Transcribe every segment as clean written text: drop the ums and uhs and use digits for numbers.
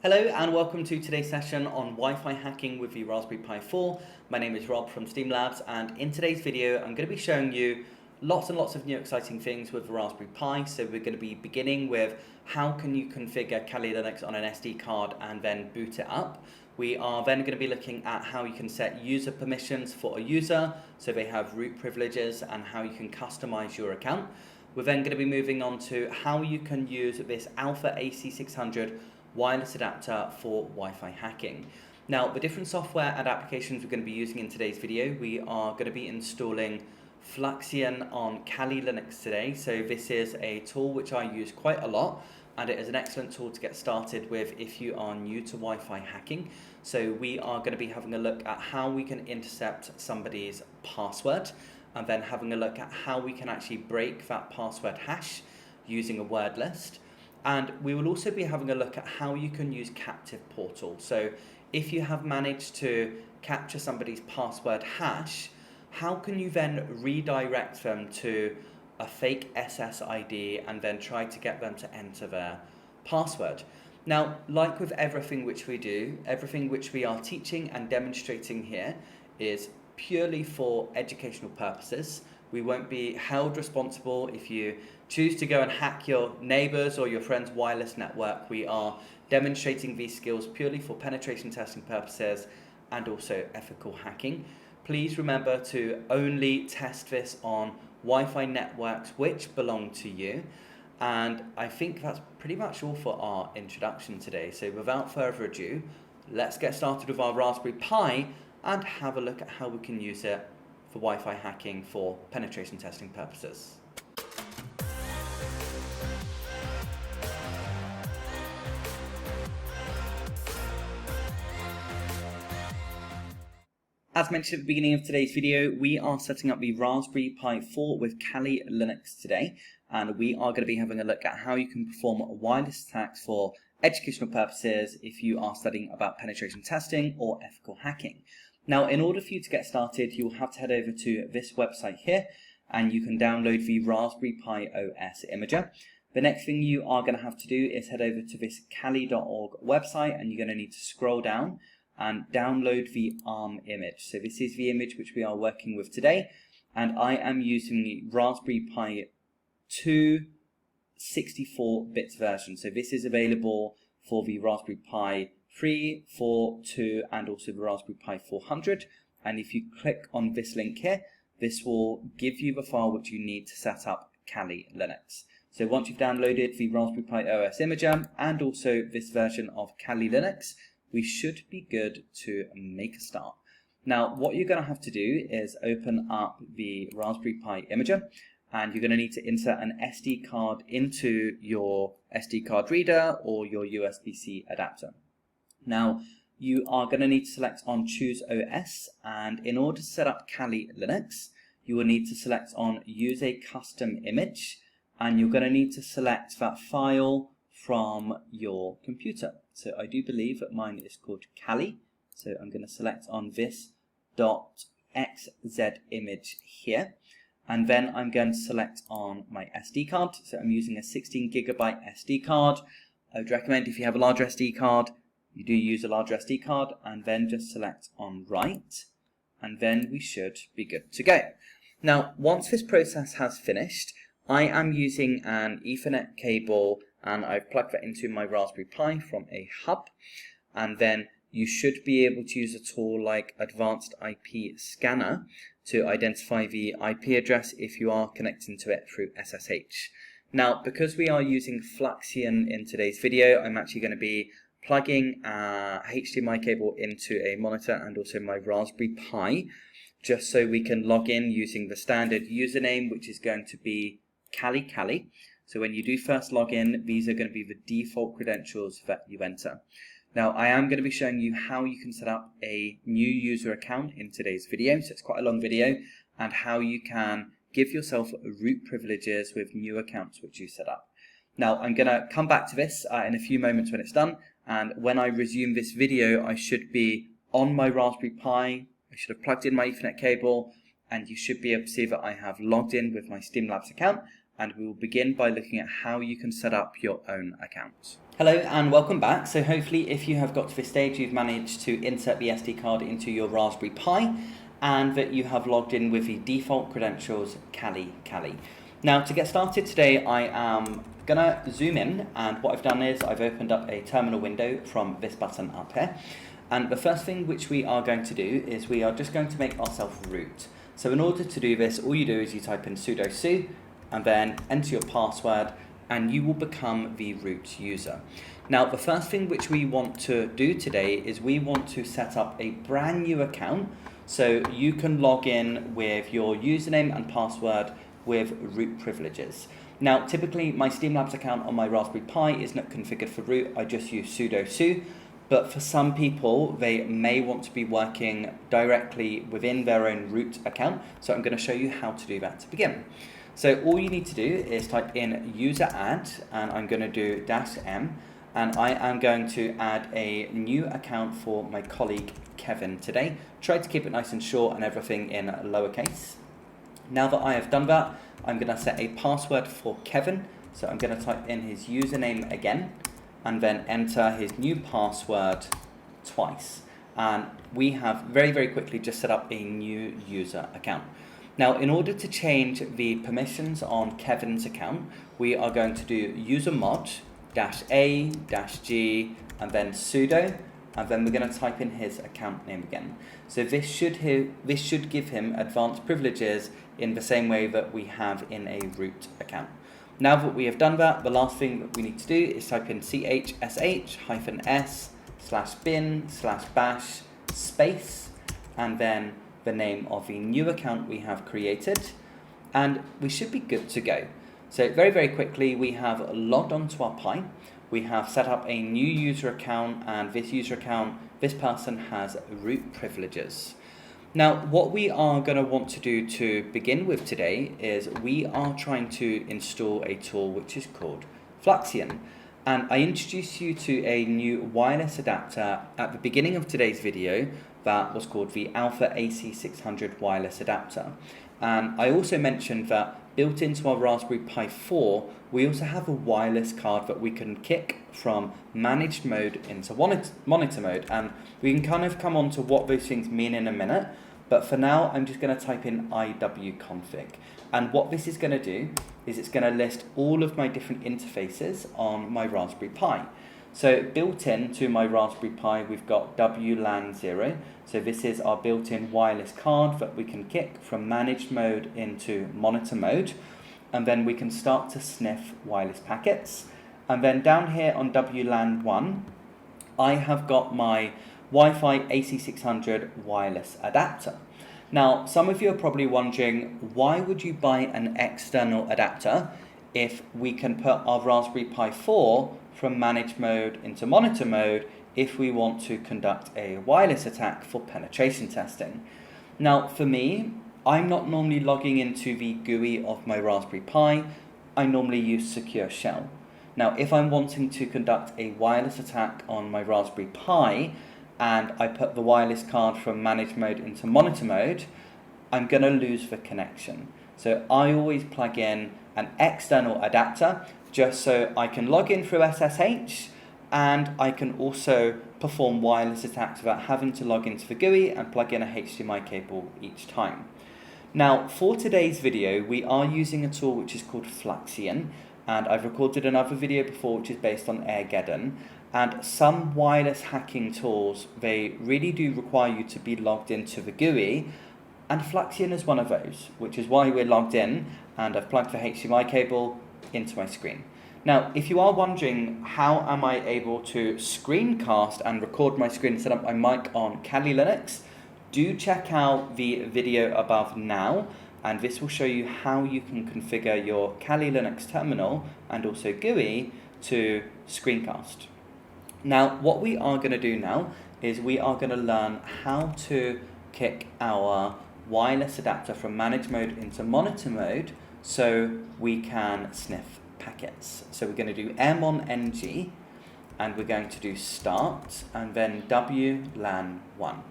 Hello and welcome to today's session on Wi-Fi hacking with the Raspberry Pi 4. My name is Rob from Steam Labs, and in today's video I'm going to be showing you lots and lots of new exciting things with the Raspberry Pi. So we're going to be beginning with how can you configure Kali Linux on an SD card and then boot it up. We are then going to be looking at how you can set user permissions for a user so they have root privileges and how you can customize your account. We're then going to be moving on to how you can use this Alfa AC600 wireless adapter for Wi-Fi hacking. Now, the different software and applications we're going to be using in today's video, we are going to be installing Fluxion on Kali Linux today. So this is a tool which I use quite a lot, and it is an excellent tool to get started with if you are new to Wi-Fi hacking. So we are going to be having a look at how we can intercept somebody's password, and then having a look at how we can actually break that password hash using a word list. And we will also be having a look at how you can use captive portal. So if you have managed to capture somebody's password hash, how can you then redirect them to a fake SSID and then try to get them to enter their password? Now, like with everything which we do, everything which we are teaching and demonstrating here is purely for educational purposes. We won't be held responsible if you choose to go and hack your neighbors or your friend's wireless network. We are demonstrating these skills purely for penetration testing purposes and also ethical hacking. Please remember to only test this on Wi-Fi networks which belong to you. And I think that's pretty much all for our introduction today. So without further ado, let's get started with our Raspberry Pi and have a look at how we can use it for Wi-Fi hacking for penetration testing purposes. As mentioned at the beginning of today's video, we are setting up the Raspberry Pi 4 with Kali Linux today, and we are going to be having a look at how you can perform wireless attacks for educational purposes if you are studying about penetration testing or ethical hacking. Now, in order for you to get started, you'll have to head over to this website here, and you can download the Raspberry Pi OS imager. The next thing you are going to have to do is head over to this kali.org website, and you're going to need to scroll down and download the ARM image. So this is the image which we are working with today, and I am using the Raspberry Pi 2 64-bit version. So this is available for the Raspberry Pi 3, 4, 2, and also the Raspberry Pi 400. And if you click on this link here, this will give you the file which you need to set up Kali Linux. So once you've downloaded the Raspberry Pi OS imager and also this version of Kali Linux, we should be good to make a start. Now, what you're going to have to do is open up the Raspberry Pi imager, and you're going to need to insert an SD card into your SD card reader or your USB-C adapter. Now, you are going to need to select on Choose OS, and in order to set up Kali Linux, you will need to select on Use a Custom Image, and you're going to need to select that file from your computer. So I do believe that mine is called Kali, so I'm going to select on this .xz image here, and then I'm going to select on my SD card. So I'm using a 16GB SD card. I would recommend if you have a larger SD card, you do use a larger SD card, and then just select on Write, and then we should be good to go. Now, once this process has finished, I am using an Ethernet cable, and I've plugged that into my Raspberry Pi from a hub, and then you should be able to use a tool like Advanced IP Scanner to identify the IP address if you are connecting to it through SSH. Now, because we are using Fluxion in today's video, I'm actually going to be plugging a HDMI cable into a monitor and also my Raspberry Pi, just so we can log in using the standard username, which is going to be Kali. So when you do first log in, these are going to be the default credentials that you enter. Now, I am going to be showing you how you can set up a new user account in today's video. So it's quite a long video, and how you can give yourself root privileges with new accounts which you set up. Now, I'm going to come back to this in a few moments when it's done. And when I resume this video, I should be on my Raspberry Pi. I should have plugged in my Ethernet cable, and you should be able to see that I have logged in with my Steam Labs account, and we will begin by looking at how you can set up your own account. Hello and welcome back. So hopefully if you have got to this stage, you've managed to insert the SD card into your Raspberry Pi and that you have logged in with the default credentials Kali. Now to get started today, I am gonna zoom in, and what I've done is I've opened up a terminal window from this button up here. And the first thing which we are going to do is we are just going to make ourselves root. So in order to do this, all you do is you type in sudo su and then enter your password and you will become the root user. Now the first thing which we want to do today is we want to set up a brand new account so you can log in with your username and password with root privileges. Now typically my Steamlabs account on my Raspberry Pi is not configured for root, I just use sudo su. But for some people, they may want to be working directly within their own root account. So I'm going to show you how to do that to begin. So all you need to do is type in user add, and I'm going to do -m, and I am going to add a new account for my colleague Kevin today. Try to keep it nice and short and everything in lowercase. Now that I have done that, I'm going to set a password for Kevin. So I'm going to type in his username again, and then enter his new password twice. And we have very quickly just set up a new user account. Now, in order to change the permissions on Kevin's account, we are going to do usermod -a-g and then sudo, and then we're going to type in his account name again. So this should give him advanced privileges in the same way that we have in a root account. Now that we have done that, the last thing that we need to do is type in chsh-s/bin/bash space and then the name of the new account we have created, and we should be good to go. So very quickly, we have logged onto our Pi, we have set up a new user account, and this user account, this person has root privileges. Now, what we are going to want to do to begin with today is we are trying to install a tool which is called Fluxion. And I introduced you to a new wireless adapter at the beginning of today's video that was called the Alfa AC600 wireless adapter. And I also mentioned that built into our Raspberry Pi 4, we also have a wireless card that we can kick from managed mode into monitor mode. And we can kind of come on to what those things mean in a minute. But for now, I'm just going to type in iwconfig. And what this is going to do is it's going to list all of my different interfaces on my Raspberry Pi. So built into my Raspberry Pi, we've got WLAN 0. So this is our built-in wireless card that we can kick from managed mode into monitor mode. And then we can start to sniff wireless packets. And then down here on WLAN 1, I have got my Wi-Fi AC600 wireless adapter. Now, some of you are probably wondering, why would you buy an external adapter if we can put our Raspberry Pi 4 from managed mode into monitor mode if we want to conduct a wireless attack for penetration testing? Now, for me, I'm not normally logging into the GUI of my Raspberry Pi. I normally use Secure Shell. Now, if I'm wanting to conduct a wireless attack on my Raspberry Pi, and I put the wireless card from managed mode into monitor mode, I'm going to lose the connection. So I always plug in an external adapter just so I can log in through SSH, and I can also perform wireless attacks without having to log into the GUI and plug in a HDMI cable each time. Now, for today's video, we are using a tool which is called Fluxion, and I've recorded another video before which is based on Airgeddon. And some wireless hacking tools, they really do require you to be logged into the GUI, and Fluxion is one of those, which is why we're logged in, and I've plugged the HDMI cable into my screen. Now, if you are wondering how am I able to screencast and record my screen and set up my mic on Kali Linux, do check out the video above now, and this will show you how you can configure your Kali Linux terminal and also GUI to screencast. Now, what we are going to do now is we are going to learn how to kick our wireless adapter from managed mode into monitor mode so we can sniff packets. So we're going to do airmon-ng, and we're going to do start and then WLAN 1.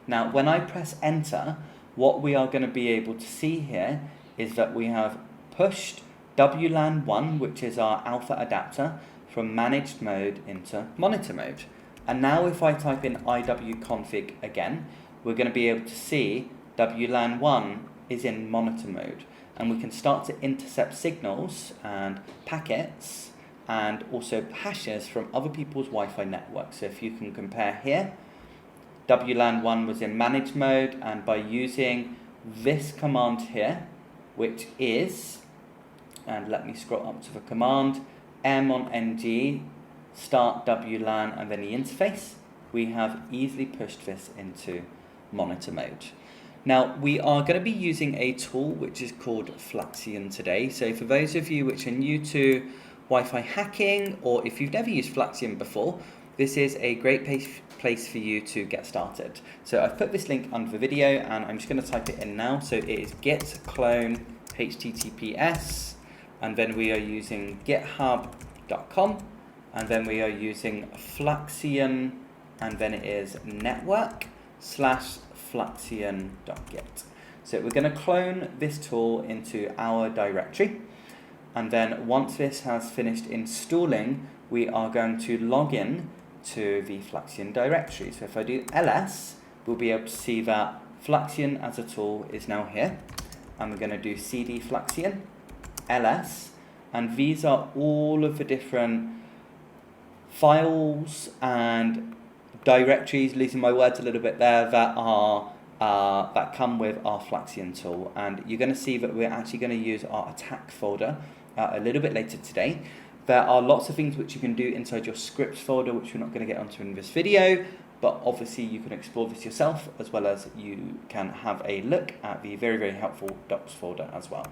Now, when I press enter, what we are going to be able to see here is that we have pushed WLAN 1, which is our alpha adapter, from managed mode into monitor mode. And now if I type in iwconfig again, we're going to be able to see WLAN 1 is in monitor mode. And we can start to intercept signals and packets and also hashes from other people's Wi-Fi networks. So if you can compare here, WLAN 1 was in managed mode, and by using this command here, which is, and let me scroll up to the command, airmon-ng, start WLAN and then the interface, we have easily pushed this into monitor mode. Now, we are going to be using a tool which is called Fluxion today. So for those of you which are new to Wi-Fi hacking, or if you've never used Fluxion before, this is a great place for you to get started. So I've put this link under the video and I'm just going to type it in now. So it is git clone https, and then we are using github.com, and then we are using Fluxion, and then it is network/fluxion.git. So we're going to clone this tool into our directory, and then once this has finished installing, we are going to log in to the Fluxion directory. So if I do ls, we'll be able to see that Fluxion as a tool is now here, and we're going to do cd Fluxion ls, and these are all of the different files and directories, losing my words a little bit there, that are that come with our Fluxion tool. And you're going to see that we're actually going to use our attack folder a little bit later today. There are lots of things which you can do inside your scripts folder, which we're not going to get onto in this video, but obviously you can explore this yourself, as well as you can have a look at the very, very helpful docs folder as well.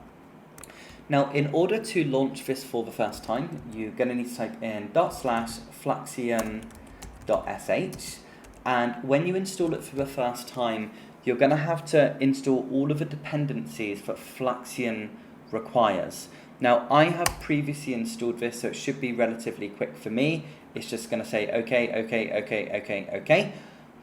Now, in order to launch this for the first time, you're going to need to type in /fluxion.sh, and when you install it for the first time, you're going to have to install all of the dependencies that Fluxion requires. Now, I have previously installed this, so it should be relatively quick for me. It's just going to say, okay.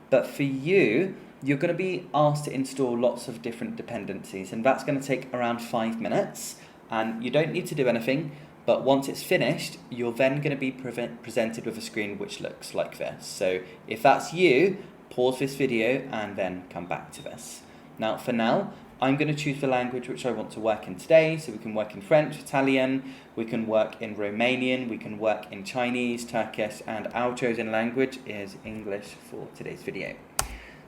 But for you, you're going to be asked to install lots of different dependencies, and that's going to take around 5 minutes. And you don't need to do anything, but once it's finished, you're then going to be presented with a screen which looks like this. So if that's you, pause this video and then come back to this. Now, for now, I'm going to choose the language which I want to work in today. So we can work in French, Italian, we can work in Romanian, we can work in Chinese, Turkish, and our chosen language is English for today's video.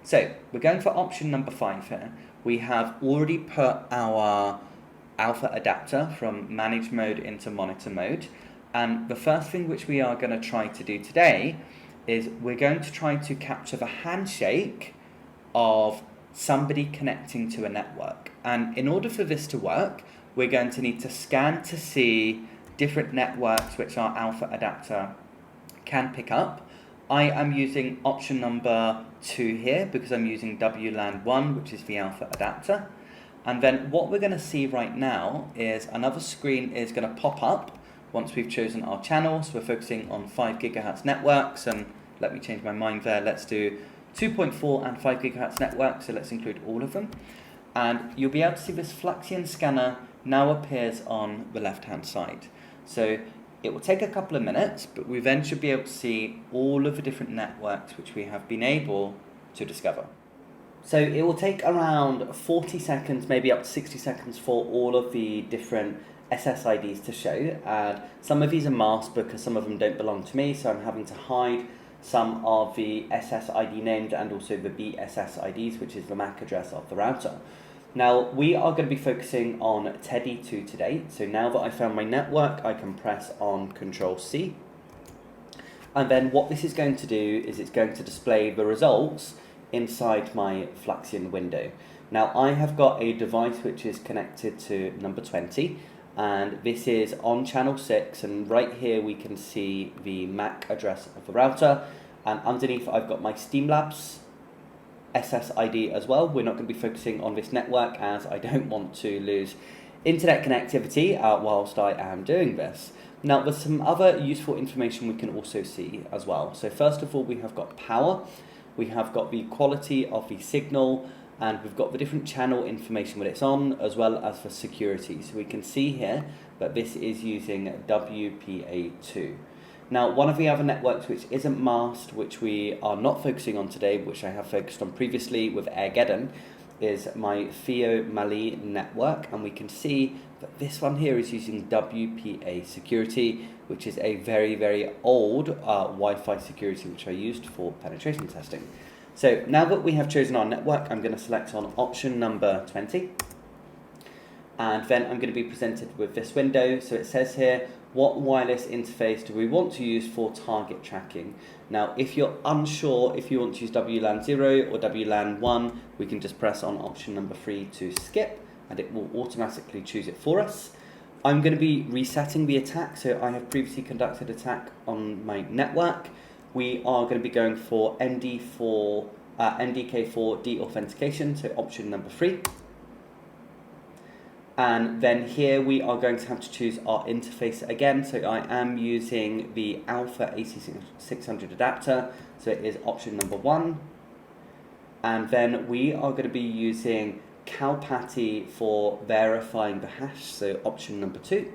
So we're going for option number 5 here. We have already put our alpha adapter from managed mode into monitor mode, and the first thing which we are going to try to do today is we're going to try to capture the handshake of somebody connecting to a network. And in order for this to work, we're going to need to scan to see different networks which our alpha adapter can pick up. I am using option number 2 here because I'm using WLAN 1, which is the alpha adapter. And then what we're going to see right now is another screen is going to pop up once we've chosen our channel. So we're focusing on 5 gigahertz networks, and let me change my mind there. Let's do 2.4 and 5 gigahertz networks, so let's include all of them. And you'll be able to see this Fluxion scanner now appears on the left-hand side. So it will take a couple of minutes, but we then should be able to see all of the different networks which we have been able to discover. So it will take around 40 seconds, maybe up to 60 seconds for all of the different SSIDs to show. And some of these are masked because some of them don't belong to me, so I'm having to hide some of the SSID names and also the BSSIDs, which is the MAC address of the router. Now, we are going to be focusing on Teddy2 today. So now that I found my network, I can press on Control-C. And then what this is going to do is it's going to display the results inside my Fluxion window. Now, I have got a device which is connected to number 20, and this is on channel 6, and right here we can see the MAC address of the router, and underneath I've got my Streamlabs SSID as well. We're not going to be focusing on this network as I don't want to lose internet connectivity whilst I am doing this. Now, there's some other useful information we can also see as well. So first of all, we have got power. We have got the quality of the signal, and we've got the different channel information that it's on, as well as for security. So we can see here that this is using WPA2. Now, one of the other networks which isn't masked, which we are not focusing on today, which I have focused on previously with Airgeddon, is my Theo Mali network, and we can see that this one here is using WPA security, which is a very, very old Wi-Fi security which I used for penetration testing. So now that we have chosen our network, I'm going to select on option number 20, and then I'm going to be presented with this window. So it says here, what wireless interface do we want to use for target tracking? Now, if you're unsure if you want to use WLAN 0 or WLAN 1, we can just press on option number 3 to skip, and it will automatically choose it for us. I'm going to be resetting the attack, so I have previously conducted attack on my network. We are going to be going for NDK4 deauthentication, so option number 3. And then here we are going to have to choose our interface again. So I am using the Alfa AC600 adapter, so it is option number 1. And then we are going to be using Calpati for verifying the hash, so option number 2.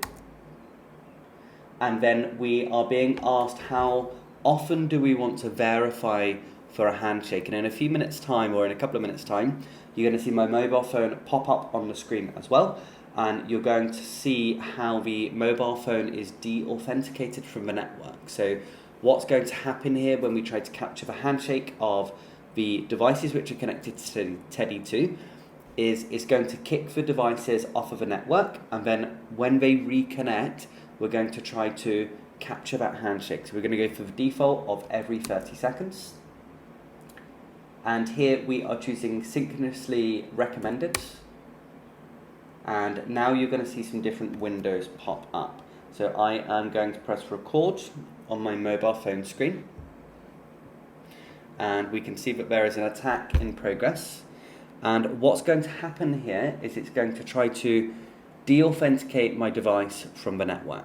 And then we are being asked how often do we want to verify for a handshake. And in a few minutes time, or in a couple of minutes time, you're going to see my mobile phone pop up on the screen as well, and you're going to see how the mobile phone is deauthenticated from the network. So what's going to happen here when we try to capture the handshake of the devices which are connected to Teddy 2 is it's going to kick the devices off of the network, and then when they reconnect, we're going to try to capture that handshake. So we're going to go for the default of every 30 seconds. And here we are choosing synchronously recommended. And now you're going to see some different windows pop up. So I am going to press record on my mobile phone screen. And we can see that there is an attack in progress. And what's going to happen here is it's going to try to deauthenticate my device from the network.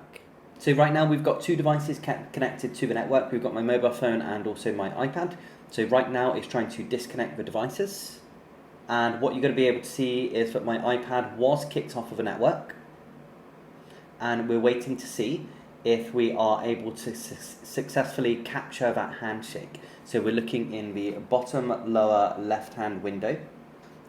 So right now we've got 2 devices connected to the network. We've got my mobile phone and also my iPad. So right now it's trying to disconnect the devices. And what you're going to be able to see is that my iPad was kicked off of the network. And we're waiting to see if we are able to successfully capture that handshake. So we're looking in the bottom lower left-hand window.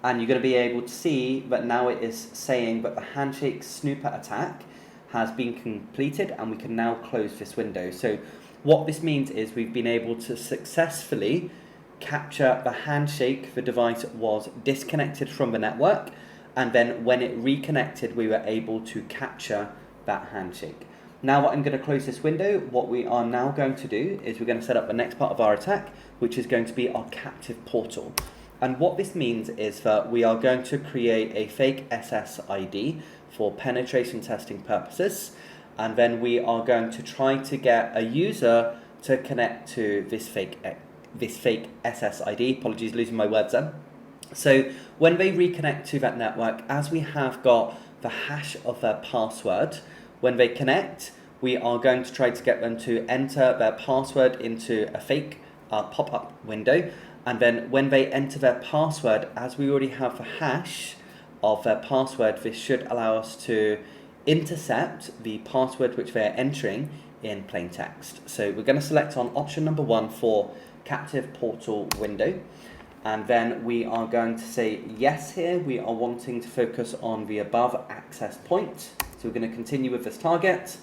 And you're going to be able to see that now it is saying that the handshake snooper attack has been completed, and we can now close this window. So what this means is we've been able to successfully capture the handshake. The device was disconnected from the network, and then when it reconnected, we were able to capture that handshake. Now that I'm going to close this window, what we are now going to do is we're going to set up the next part of our attack, which is going to be our captive portal. And what this means is that we are going to create a fake SSID for penetration testing purposes, and then we are going to try to get a user to connect to this fake SSID. Apologies, losing my words then. So when they reconnect to that network, as we have got the hash of their password, when they connect, we are going to try to get them to enter their password into a fake pop-up window. And then when they enter their password, as we already have the hash of their password, this should allow us to intercept the password which they're entering in plain text. So we're going to select on option number 1 for captive portal window. And then we are going to say yes here. We are wanting to focus on the above access point. So we're going to continue with this target.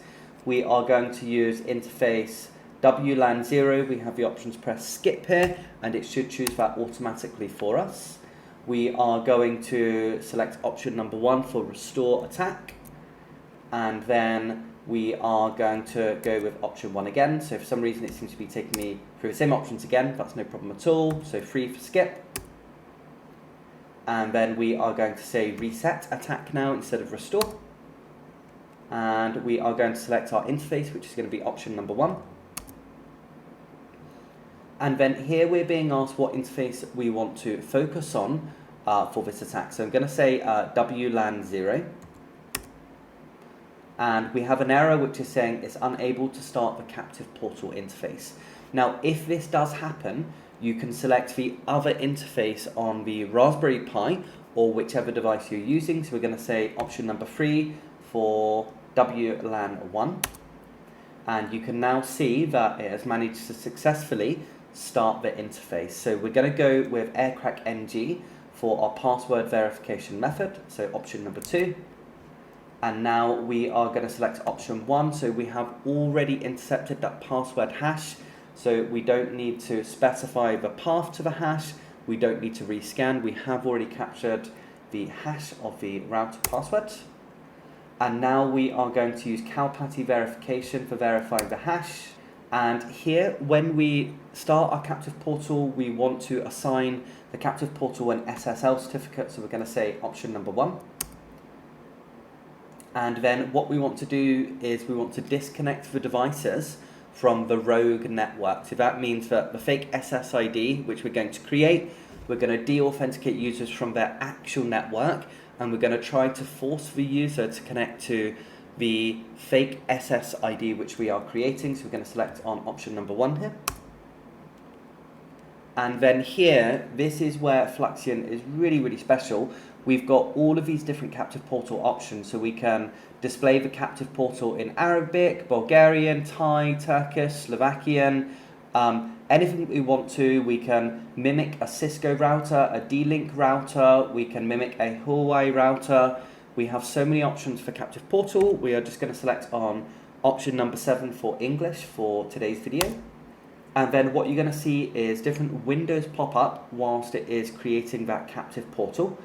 We are going to use interface WLAN 0. We have the option to press skip here, and it should choose that automatically for us. We are going to select option number 1 for restore attack. And then we are going to go with option 1 again. So for some reason it seems to be taking me through the same options again. That's no problem at all. So 3 for skip. And then we are going to say reset attack now instead of restore. And we are going to select our interface, which is going to be option number 1. And then here we're being asked what interface we want to focus on for this attack. So I'm going to say WLAN 0. And we have an error which is saying it's unable to start the captive portal interface. Now, if this does happen, you can select the other interface on the Raspberry Pi or whichever device you're using. So we're going to say option number 3 for WLAN 1. And you can now see that it has managed to successfully start the interface. So we're going to go with Aircrack-ng for our password verification method, so option number 2. And now we are going to select option 1, so we have already intercepted that password hash, so we don't need to specify the path to the hash, we don't need to rescan, we have already captured the hash of the router password. And now we are going to use Calpati verification for verifying the hash. And here, when we start our captive portal, we want to assign the captive portal an SSL certificate. So we're going to say option number 1. And then what we want to do is we want to disconnect the devices from the rogue network. So that means that the fake SSID, which we're going to create, we're going to de-authenticate users from their actual network, and we're going to try to force the user to connect to the fake SSID which we are creating. So we're going to select on option number 1 here. And then here, this is where Fluxion is really, really special. We've got all of these different captive portal options, so we can display the captive portal in Arabic, Bulgarian, Thai, Turkish, Slovakian, anything we want to. We can mimic a Cisco router, a D-Link router, we can mimic a Huawei router. We have so many options for captive portal. We are just going to select on option number 7 for English for today's video. And then what you're going to see is different windows pop up whilst it is creating that captive portal.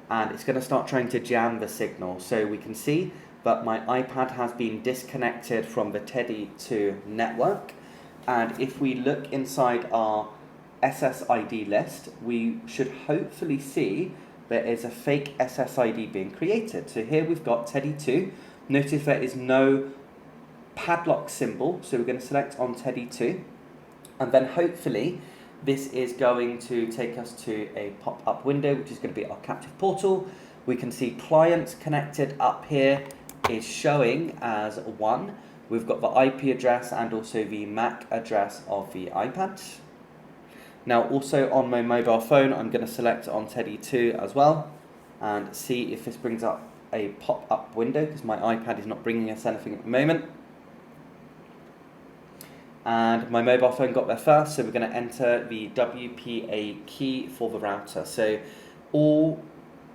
And it's going to start trying to jam the signal. So we can see that my iPad has been disconnected from the Teddy 2 network. And if we look inside our SSID list, we should hopefully see there is a fake SSID being created. So here we've got Teddy 2. Notice there is no padlock symbol, so we're going to select on Teddy 2. And then hopefully this is going to take us to a pop-up window, which is going to be our captive portal. We can see clients connected up here is showing as 1. We've got the IP address and also the MAC address of the iPad. Now also on my mobile phone, I'm going to select on Teddy 2 as well and see if this brings up a pop-up window, because my iPad is not bringing us anything at the moment. And my mobile phone got there first, so we're going to enter the WPA key for the router. So all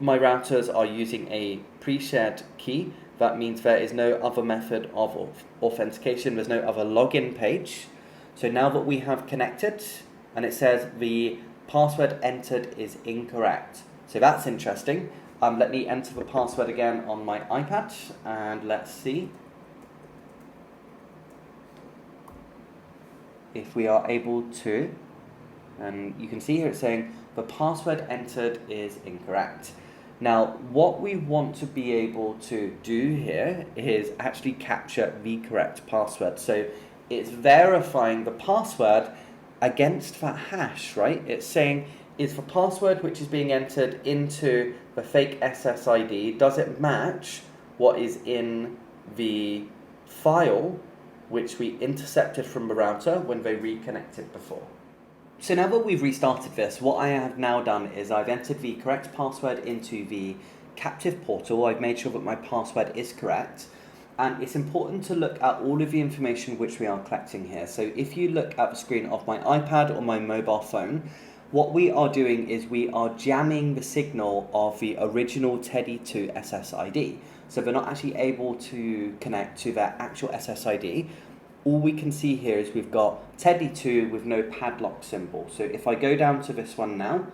my routers are using a pre-shared key. That means there is no other method of authentication, there's no other login page. So now that we have connected, and it says the password entered is incorrect. So that's interesting. Let me enter the password again on my iPad, and let's see if we are able to. And you can see here it's saying the password entered is incorrect. Now, what we want to be able to do here is actually capture the correct password. So it's verifying the password against that hash, right? It's saying, is the password which is being entered into the fake SSID, does it match what is in the file which we intercepted from the router when they reconnected before? So now that we've restarted this, what I have now done is I've entered the correct password into the captive portal. I've made sure that my password is correct. And it's important to look at all of the information which we are collecting here. So if you look at the screen of my iPad or my mobile phone, what we are doing is we are jamming the signal of the original Teddy 2 SSID. So they're not actually able to connect to their actual SSID. All we can see here is we've got Teddy 2 with no padlock symbol. So if I go down to this one now,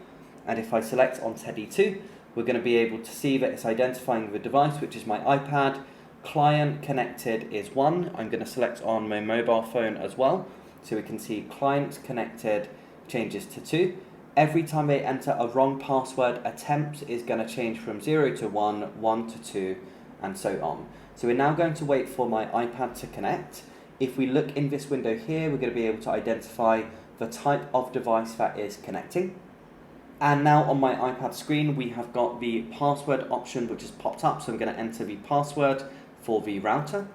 and if I select on Teddy 2, we're going to be able to see that it's identifying the device, which is my iPad. Client connected is 1. I'm going to select on my mobile phone as well. So we can see client connected changes to 2. Every time they enter a wrong password, attempt is going to change from 0 to 1, 1 to 2, and so on. So we're now going to wait for my iPad to connect. If we look in this window here, we're going to be able to identify the type of device that is connecting. And now on my iPad screen, we have got the password option which has popped up. So I'm going to enter the password for the router.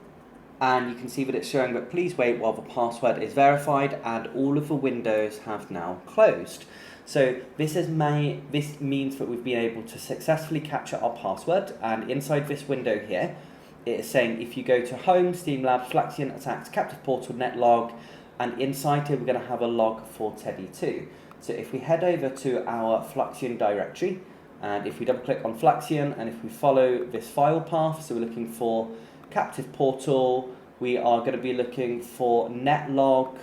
and you can see that it's showing that please wait while the password is verified, and all of the windows have now closed. So this means that we've been able to successfully capture our password, and inside this window here, it is saying if you go to Home, Steam Labs, Fluxion, Attacks, Captive Portal, Netlog, and inside here we're going to have a log for Teddy2. So if we head over to our Fluxion directory, and if we double click on Fluxion, and if we follow this file path, so we're looking for Captive Portal, we are going to be looking for Netlog,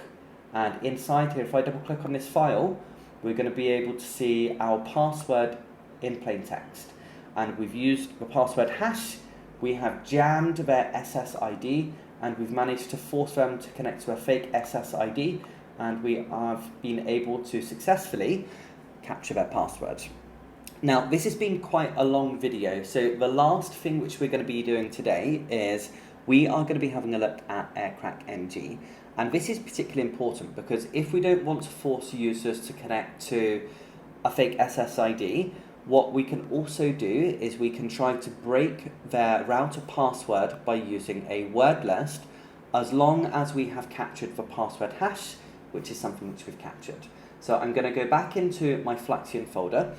and inside here, if I double click on this file, we're going to be able to see our password in plain text. And we've used the password hash, we have jammed their SSID, and we've managed to force them to connect to a fake SSID, and we have been able to successfully capture their password. Now, this has been quite a long video, so the last thing which we're going to be doing today is we are going to be having a look at Aircrack-ng. And this is particularly important because if we don't want to force users to connect to a fake SSID, what we can also do is we can try to break their router password by using a word list, as long as we have captured the password hash, which is something which we've captured. So I'm going to go back into my Fluxion folder,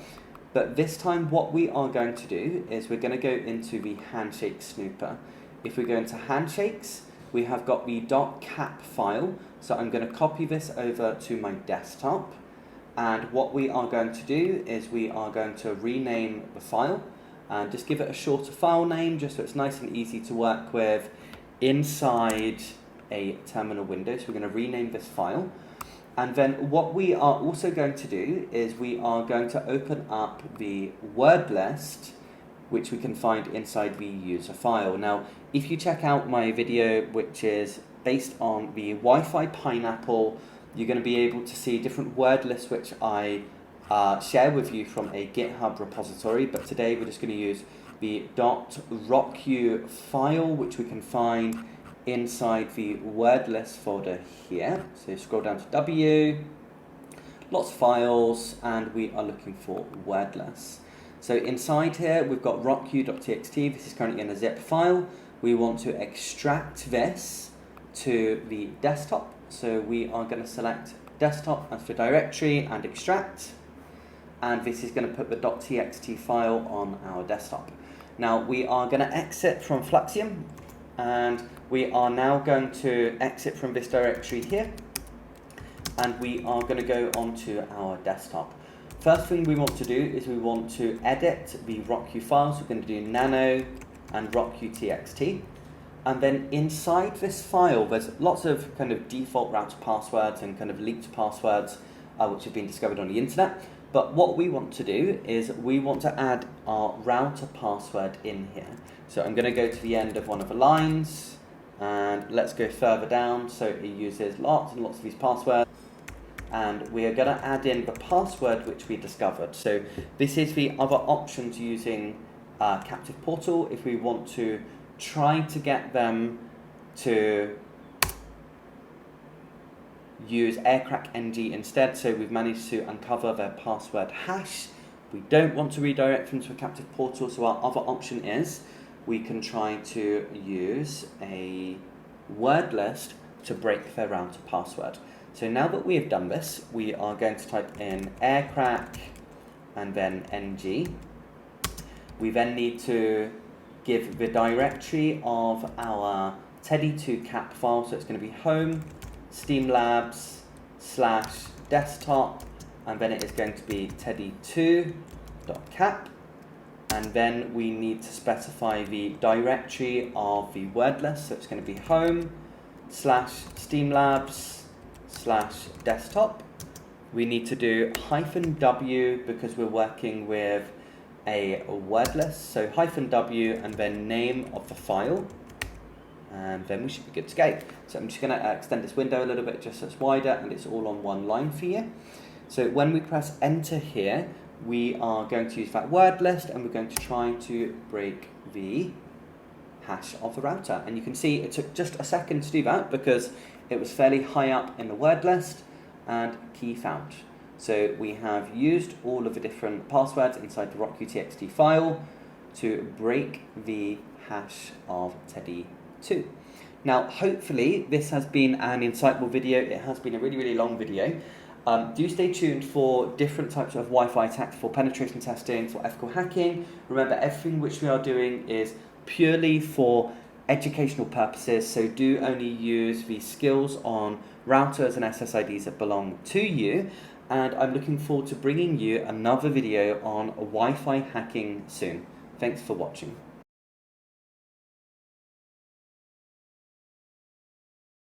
but this time what we are going to do is we're going to go into the handshake snooper. If we go into handshakes, we have got the .cap file, so I'm going to copy this over to my desktop. And what we are going to do is we are going to rename the file and just give it a shorter file name just so it's nice and easy to work with inside a terminal window. So we're going to rename this file. And then what we are also going to do is we are going to open up the word list, which we can find inside the user file. Now, if you check out my video, which is based on the Wi-Fi Pineapple, you're going to be able to see different word lists which I share with you from a GitHub repository, but today we're just going to use the .rocku file, which we can find inside the word list folder here. So scroll down to W, lots of files, and we are looking for word lists. So inside here we've got rocku.txt, this is currently in a zip file. We want to extract this to the desktop. So we are going to select desktop as the directory and extract, and this is going to put the .txt file on our desktop. Now we are going to exit from Fluxion, and we are now going to exit from this directory here, and we are going to go onto our desktop. First thing we want to do is we want to edit the rocku files. We're going to do nano and rocku.txt. And then inside this file, there's lots of kind of default router passwords and kind of leaked passwords which have been discovered on the internet. But what we want to do is we want to add our router password in here. So I'm going to go to the end of one of the lines, and let's go further down. So it uses lots and lots of these passwords. And we are going to add in the password which we discovered. So this is the other option to using Captive Portal if we want to try to get them to use Aircrack-ng instead. So we've managed to uncover their password hash. We don't want to redirect them to a Captive Portal, so our other option is we can try to use a word list to break their router password. So now that we have done this, we are going to type in aircrack and then ng. We then need to give the directory of our Teddy2 cap file, so it's going to be home, Steam Labs / desktop, and then it is going to be teddy2.cap, and then we need to specify the directory of the word list, so it's going to be home / Steam Labs / desktop. We need to do -w because we're working with a word list, so -w and then name of the file, and then we should be good to go. So I'm just going to extend this window a little bit just so it's wider and it's all on one line for you. So when we press enter here, we are going to use that word list and we're going to try to break the hash of the router. And you can see it took just a second to do that because it was fairly high up in the word list, and key found. So we have used all of the different passwords inside the rocku.txt file to break the hash of Teddy2. Now, hopefully this has been an insightful video. It has been a really long video. Do stay tuned for different types of Wi-Fi attacks for penetration testing, for ethical hacking. Remember, everything which we are doing is purely for educational purposes, so do only use the skills on routers and SSIDs that belong to you. And I'm looking forward to bringing you another video on Wi-Fi hacking soon. Thanks for watching.